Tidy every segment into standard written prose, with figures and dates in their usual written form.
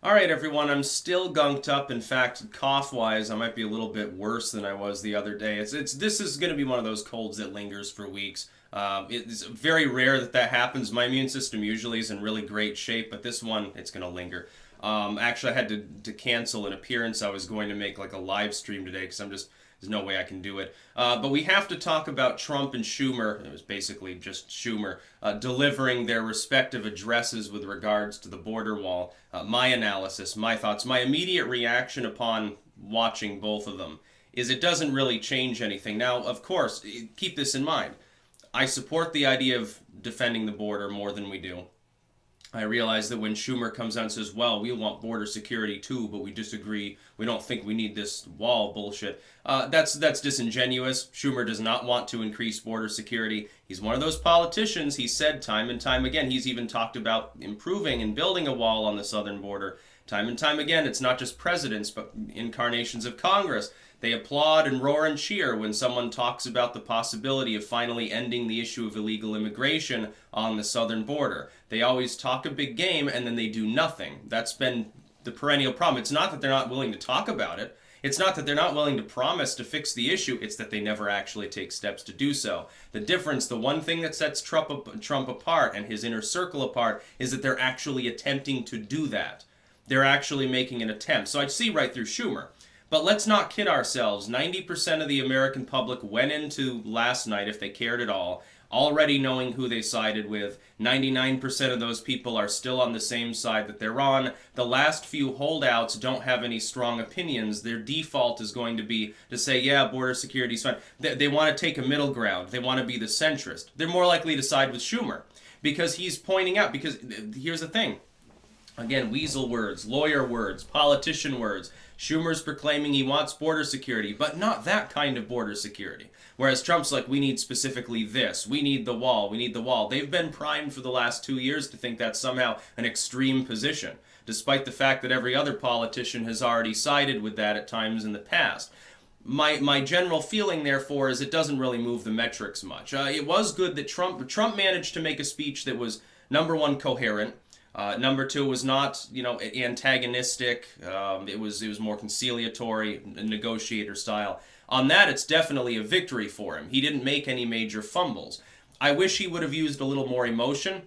All right, everyone, I'm still gunked up. In fact, cough-wise, I might be a little bit worse than I was the other day. This is going to be one of those colds that lingers for weeks. It's very rare that that happens. My immune system usually is in really great shape, but this one, it's going to linger. Actually, I had to cancel an appearance I was going to make, like a live stream today, because there's no way I can do it. But we have to talk about Trump and Schumer. It was basically just Schumer delivering their respective addresses with regards to the border wall. My analysis, my thoughts, my immediate reaction upon watching both of them is it doesn't really change anything. Now, of course, keep this in mind. I support the idea of defending the border more than we do. I realize that when Schumer comes out and says, well, we want border security too, but we disagree, we don't think we need this wall bullshit, that's disingenuous. Schumer does not want to increase border security. He's one of those politicians, he said time and time again, he's even talked about improving and building a wall on the southern border. Time and time again, it's not just presidents, but incarnations of Congress. They applaud and roar and cheer when someone talks about the possibility of finally ending the issue of illegal immigration on the southern border. They always talk a big game and then they do nothing. That's been the perennial problem. It's not that they're not willing to talk about it. It's not that they're not willing to promise to fix the issue. It's that they never actually take steps to do so. The difference, the one thing that sets Trump apart and his inner circle apart, is that they're actually attempting to do that. They're actually making an attempt. So I'd see right through Schumer. But let's not kid ourselves. 90% of the American public went into last night, if they cared at all, already knowing who they sided with. 99% of those people are still on the same side that they're on. The last few holdouts don't have any strong opinions. Their default is going to be to say, yeah, border security is fine. They want to take a middle ground. They want to be the centrist. They're more likely to side with Schumer because he's pointing out, because here's the thing. Again, weasel words, lawyer words, politician words. Schumer's proclaiming he wants border security, but not that kind of border security. Whereas Trump's like, we need specifically this. We need the wall. We need the wall. They've been primed for the last 2 years to think that's somehow an extreme position, despite the fact that every other politician has already sided with that at times in the past. My general feeling, therefore, is it doesn't really move the metrics much. It was good that Trump managed to make a speech that was, number one, coherent. Number two was not, antagonistic. It was more conciliatory, negotiator style. On that, it's definitely a victory for him. He didn't make any major fumbles. I wish he would have used a little more emotion,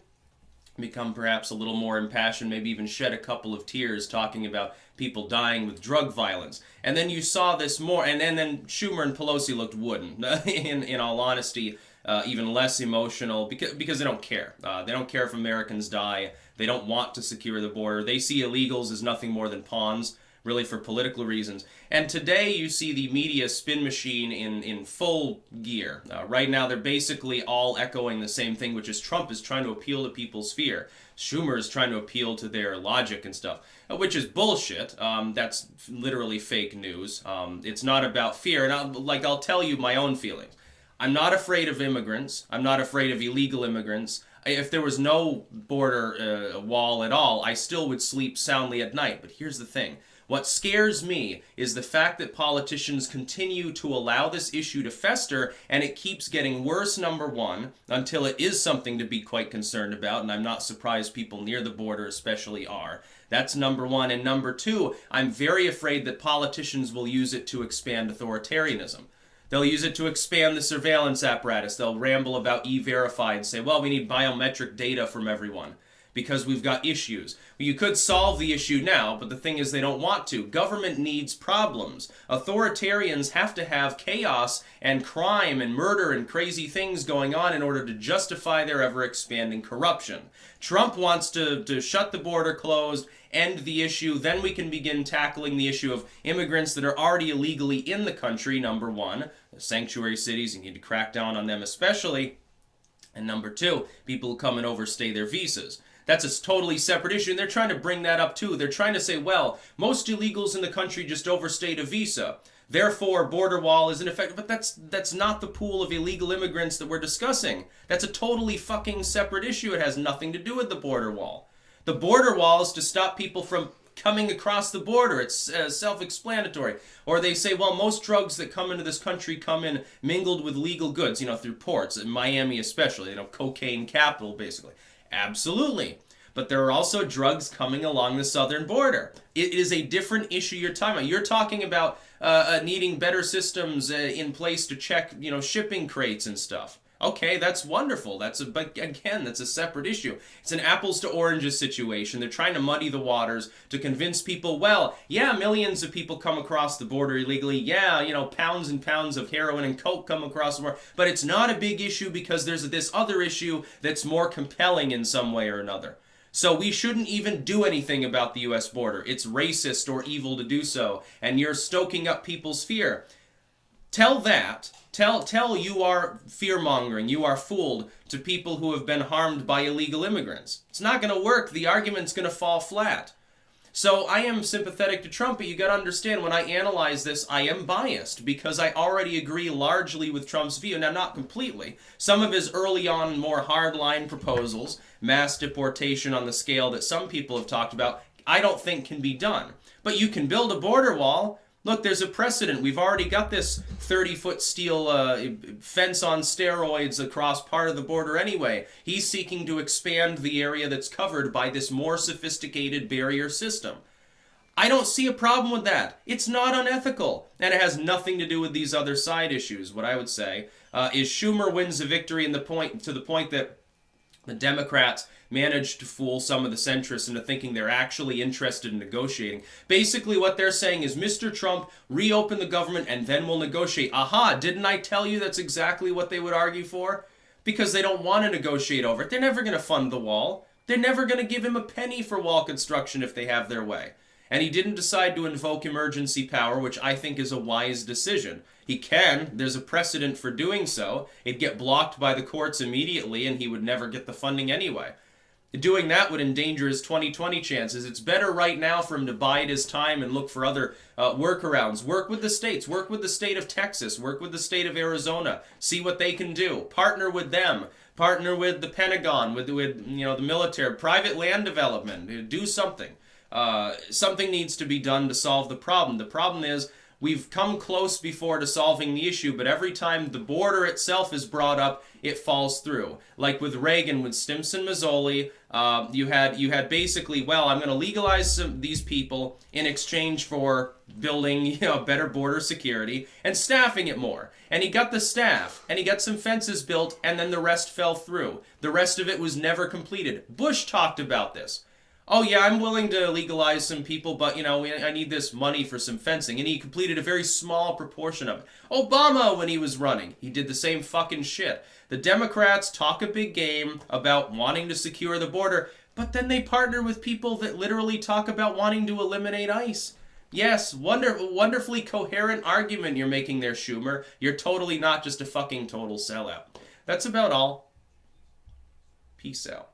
become perhaps a little more impassioned, maybe even shed a couple of tears talking about people dying with drug violence. And then you saw this more, and then Schumer and Pelosi looked wooden, in all honesty. Even less emotional because they don't care. They don't care if Americans die. They don't want to secure the border. They see illegals as nothing more than pawns, really for political reasons. And today you see the media spin machine in full gear. Right now they're basically all echoing the same thing, which is Trump is trying to appeal to people's fear. Schumer is trying to appeal to their logic and stuff, which is bullshit. That's literally fake news. It's not about fear. And I'll tell you my own feelings. I'm not afraid of immigrants. I'm not afraid of illegal immigrants. If there was no border wall at all, I still would sleep soundly at night. But here's the thing. What scares me is the fact that politicians continue to allow this issue to fester, and it keeps getting worse, number one, until it is something to be quite concerned about, and I'm not surprised people near the border especially are. That's number one. And number two, I'm very afraid that politicians will use it to expand authoritarianism. They'll use it to expand the surveillance apparatus. They'll ramble about E-Verify and say, well, we need biometric data from everyone because we've got issues. Well, you could solve the issue now, but the thing is they don't want to. Government needs problems. Authoritarians have to have chaos and crime and murder and crazy things going on in order to justify their ever-expanding corruption. Trump wants to shut the border closed, end the issue, then we can begin tackling the issue of immigrants that are already illegally in the country, number one. The sanctuary cities, you need to crack down on them especially. And number two, people who come and overstay their visas. That's a totally separate issue, and they're trying to bring that up too. They're trying to say, well, most illegals in the country just overstayed a visa. Therefore, border wall isn't effective. But that's not the pool of illegal immigrants that we're discussing. That's a totally fucking separate issue. It has nothing to do with the border wall. The border wall is to stop people from coming across the border. It's self-explanatory. Or they say, well, most drugs that come into this country come in mingled with legal goods, through ports, in Miami especially, cocaine capital, basically. Absolutely. but there are also drugs coming along the southern border. It is a different issue you're talking about. You're talking about needing better systems in place to check, shipping crates and stuff. Okay, that's wonderful. But again, that's a separate issue. It's an apples to oranges situation. They're trying to muddy the waters to convince people, well, yeah, millions of people come across the border illegally. Yeah, pounds and pounds of heroin and coke come across the border. But it's not a big issue because there's this other issue that's more compelling in some way or another. So we shouldn't even do anything about the U.S. border. It's racist or evil to do so, and you're stoking up people's fear. Tell you are fear-mongering, you are fooled to people who have been harmed by illegal immigrants. It's not going to work. The argument's going to fall flat. So I am sympathetic to Trump, but you got to understand when I analyze this, I am biased because I already agree largely with Trump's view. Now, not completely. Some of his early on more hardline proposals, mass deportation on the scale that some people have talked about, I don't think can be done. But you can build a border wall. Look, there's a precedent. We've already got this 30-foot steel fence on steroids across part of the border anyway. He's seeking to expand the area that's covered by this more sophisticated barrier system. I don't see a problem with that. It's not unethical, and it has nothing to do with these other side issues. What I would say is Schumer wins a victory to the point that the Democrats managed to fool some of the centrists into thinking they're actually interested in negotiating. Basically what they're saying is, Mr. Trump, reopen the government and then we'll negotiate. Aha, didn't I tell you that's exactly what they would argue for? Because they don't want to negotiate over it. They're never going to fund the wall. They're never going to give him a penny for wall construction if they have their way. And he didn't decide to invoke emergency power, which I think is a wise decision. He can. There's a precedent for doing so. It'd get blocked by the courts immediately, and he would never get the funding anyway. Doing that would endanger his 2020 chances. It's better right now for him to bide his time and look for other workarounds. Work with the states. Work with the state of Texas. Work with the state of Arizona. See what they can do. Partner with them. Partner with the Pentagon, with the military. Private land development. Do something. Something needs to be done to solve the problem. The problem is we've come close before to solving the issue, but every time the border itself is brought up, it falls through. Like with Reagan, with Stimson-Mazzoli, you had basically, well, I'm going to legalize these people in exchange for building better border security and staffing it more. And he got the staff, and he got some fences built, and then the rest fell through. The rest of it was never completed. Bush talked about this. Oh yeah, I'm willing to legalize some people, but I need this money for some fencing. And he completed a very small proportion of it. Obama, when he was running, he did the same fucking shit. The Democrats talk a big game about wanting to secure the border, but then they partner with people that literally talk about wanting to eliminate ICE. Yes, wonderfully coherent argument you're making there, Schumer. You're totally not just a fucking total sellout. That's about all. Peace out.